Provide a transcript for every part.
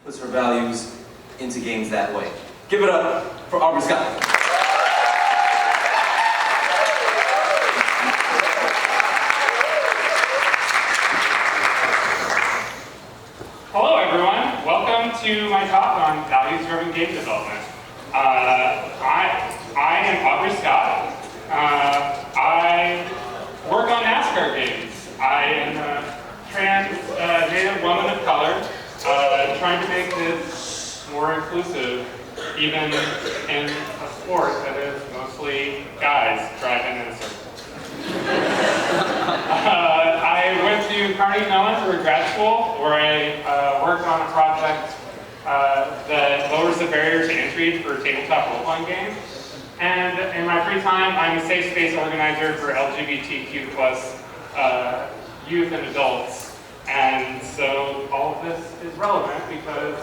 puts her values into games that way. Give it up for Aubrey Scott. Hello everyone, welcome to my talk on values-driven game development. I am Aubrey Scott. I work on Nascar games. I am a trans native woman of color, trying to make this more inclusive, even in a sport that is mostly guys driving in a circle. I went to Carnegie Mellon for grad school, where I worked on a project that lowers the barrier to entry for tabletop role-playing games. And in my free time, I'm a safe space organizer for LGBTQ+ youth and adults. And so all of this is relevant because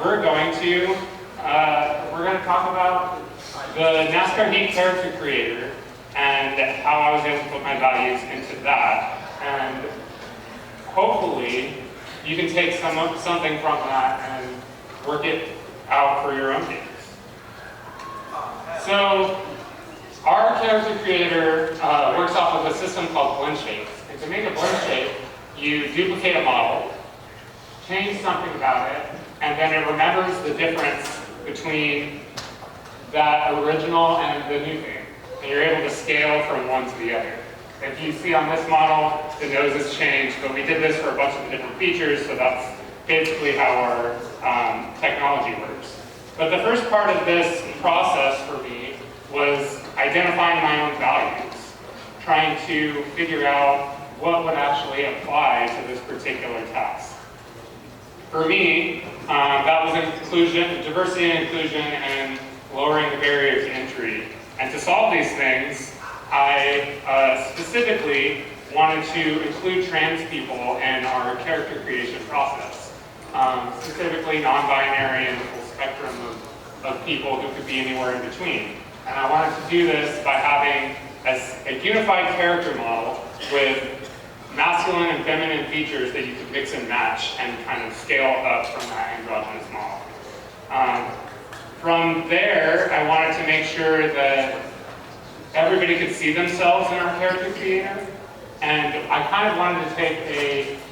we're going to talk about the Nascar Heat character creator and how I was able to put my values into that. And hopefully you can take something from that and work it out for your own games. So our character creator works off of a system called blend shapes. And to make a blend shape, you duplicate a model, change something about it, and then it remembers the difference between that original and the new thing. And you're able to scale from one to the other. If you see on this model, the nose has changed, but we did this for a bunch of different features, so that's basically how our technology works. But the first part of this process for me was identifying my own values, trying to figure out what would actually apply to this particular task. For me, that was inclusion, diversity and inclusion, and lowering the barrier to entry. And to solve these things, I specifically wanted to include trans people in our character creation process, specifically non-binary and the full spectrum of people who could be anywhere in between. And I wanted to do this by having a unified character model with masculine and feminine features that you could mix and match and kind of scale up from that androgynous model. From there, I wanted to make sure that everybody could see themselves in our character creator, and I kind of wanted to take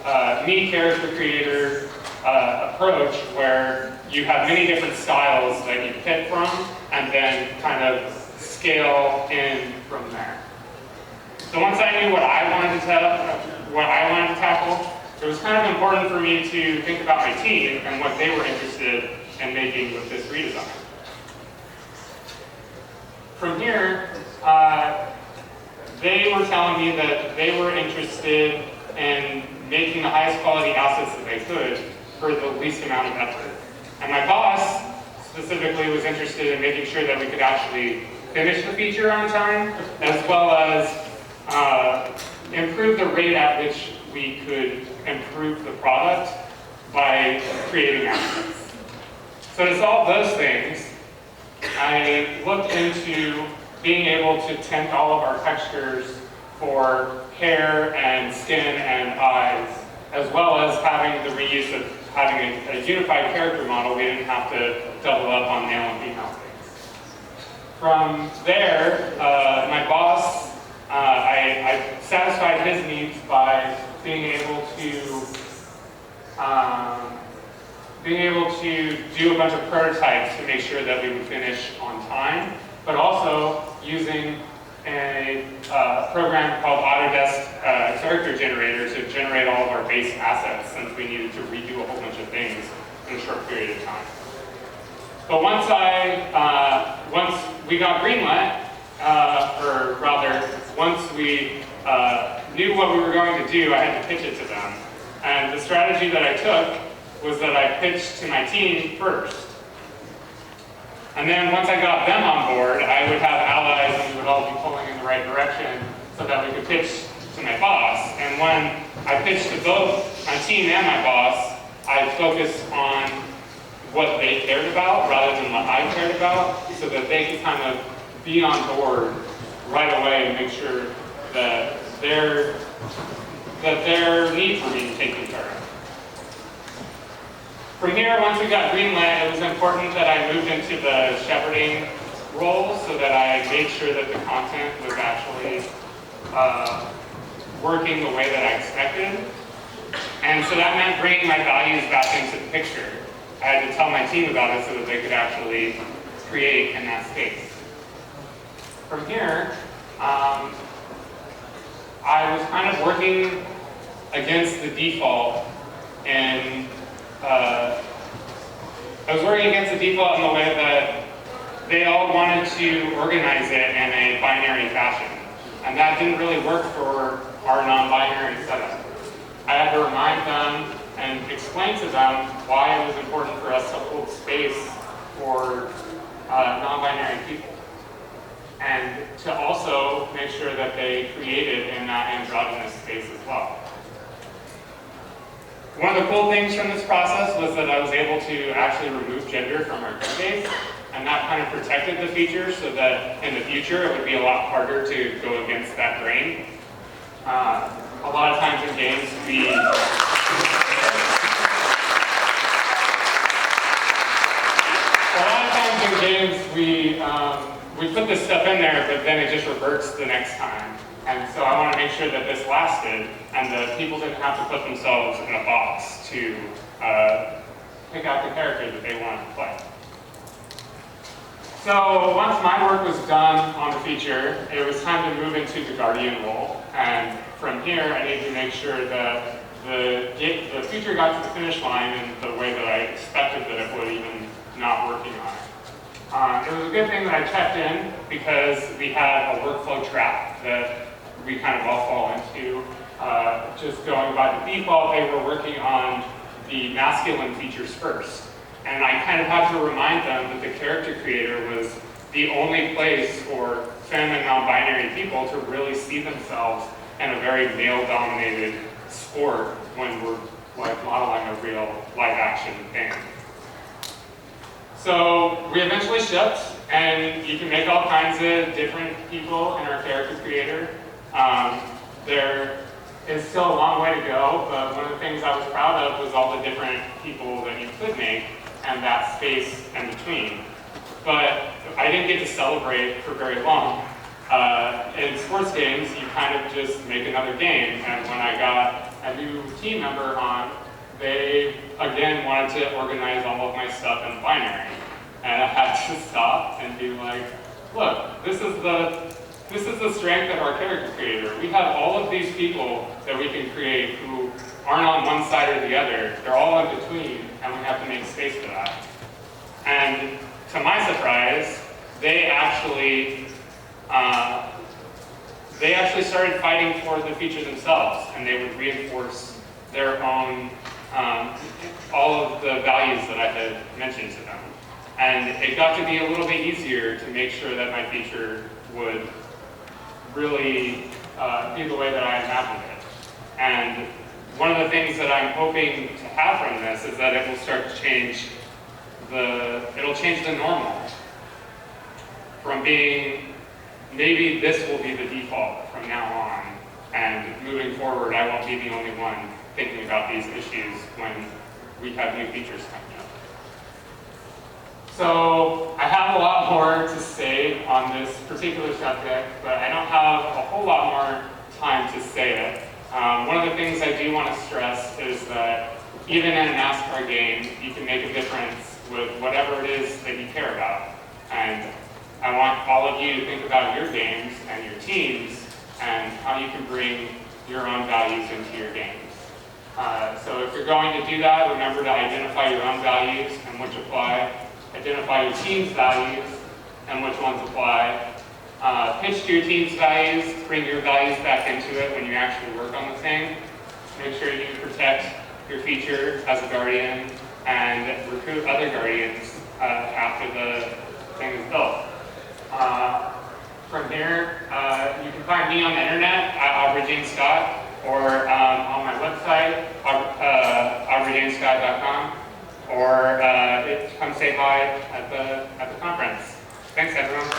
a me character creator approach where you have many different styles that you pick from, and then kind of scale in from there. So once I knew what I wanted to tackle, it was kind of important for me to think about my team and what they were interested in making with this redesign. From here, they were telling me that they were interested in making the highest quality assets that they could for the least amount of effort. And my boss specifically was interested in making sure that we could actually finish the feature on time, as well as improve the rate at which we could improve the product by creating assets. So to solve those things, I looked into being able to tint all of our textures for hair and skin and eyes, as well as having the reuse of having a unified character model. We didn't have to double up on male and female things. From there, my boss, I satisfied his needs by being able to do a bunch of prototypes to make sure that we would finish on time, but also using a program called Autodesk character generator to generate all of our base assets, since we needed to redo a whole bunch of things in a short period of time. But once we got greenlit, or rather, once we knew what we were going to do, I had to pitch it to them. And the strategy that I took was that I pitched to my team first. And then once I got them on board, I would have allies and we would all be pulling in the right direction so that we could pitch to my boss. And when I pitched to both my team and my boss, I focused on what they cared about rather than what I cared about, so that they could kind of be on board right away and make sure that their needs were being taken care of. From here, once we got greenlit, it was important that I moved into the shepherding role so that I made sure that the content was actually working the way that I expected. And so that meant bringing my values back into the picture. I had to tell my team about it so that they could actually create in that space. From here, I was kind of working against the default, and I was working against the default in the way that they all wanted to organize it in a binary fashion. And that didn't really work for our non-binary setup. I had to remind them and explain to them why it was important for us to hold space for non-binary people. And to also make sure that they created in that androgynous space as well. One of the cool things from this process was that I was able to actually remove gender from our code base, and that kind of protected the feature so that in the future it would be a lot harder to go against that grain. A lot of times in games we put this stuff in there, but then it just reverts the next time. And so I want to make sure that this lasted and that people didn't have to put themselves in a box to pick out the character that they wanted to play. So once my work was done on the feature, it was time to move into the Guardian role. And from here, I needed to make sure that the feature got to the finish line in the way that I expected that it would, even not working on it. It was a good thing that I checked in because we had a workflow trap that we kind of all fall into. Just going by the default, they were working on the masculine features first. And I kind of had to remind them that the character creator was the only place for femme and non-binary people to really see themselves in a very male-dominated sport when we're like modeling a real live-action thing. So we eventually shipped, and you can make all kinds of different people in our character creator. There is still a long way to go, but one of the things I was proud of was all the different people that you could make and that space in between. But I didn't get to celebrate for very long. In sports games, you kind of just make another game, and when I got a new team member on, they again wanted to organize all of my stuff in binary. And I had to stop and be like, look, this is the strength of our character creator. We have all of these people that we can create who aren't on one side or the other. They're all in between, and we have to make space for that. And to my surprise, they actually started fighting for the feature themselves, and they would reinforce their own, all of the values that I had mentioned to them. And it got to be a little bit easier to make sure that my feature would really be the way that I imagined it. And one of the things that I'm hoping to have from this is that it will start to change it'll change the normal from being, maybe this will be the default from now on, and moving forward I won't be the only one thinking about these issues when we have new features coming up. So I have a lot more to say on this particular subject, but I don't have a whole lot more time to say it. One of the things I do want to stress is that even in a NASCAR game, you can make a difference with whatever it is that you care about. And I want all of you to think about your games and your teams and how you can bring your own values into your games. So if you're going to do that, remember to identify your own values and which apply. Identify your team's values and which ones apply. Pitch to your team's values, bring your values back into it when you actually work on the thing. Make sure you protect your feature as a guardian and recruit other guardians after the thing is built. From here, you can find me on the internet at Aubrey Jane Scott or on my website, AubreyJaneScott.com, or come say hi at the conference. Thanks, everyone.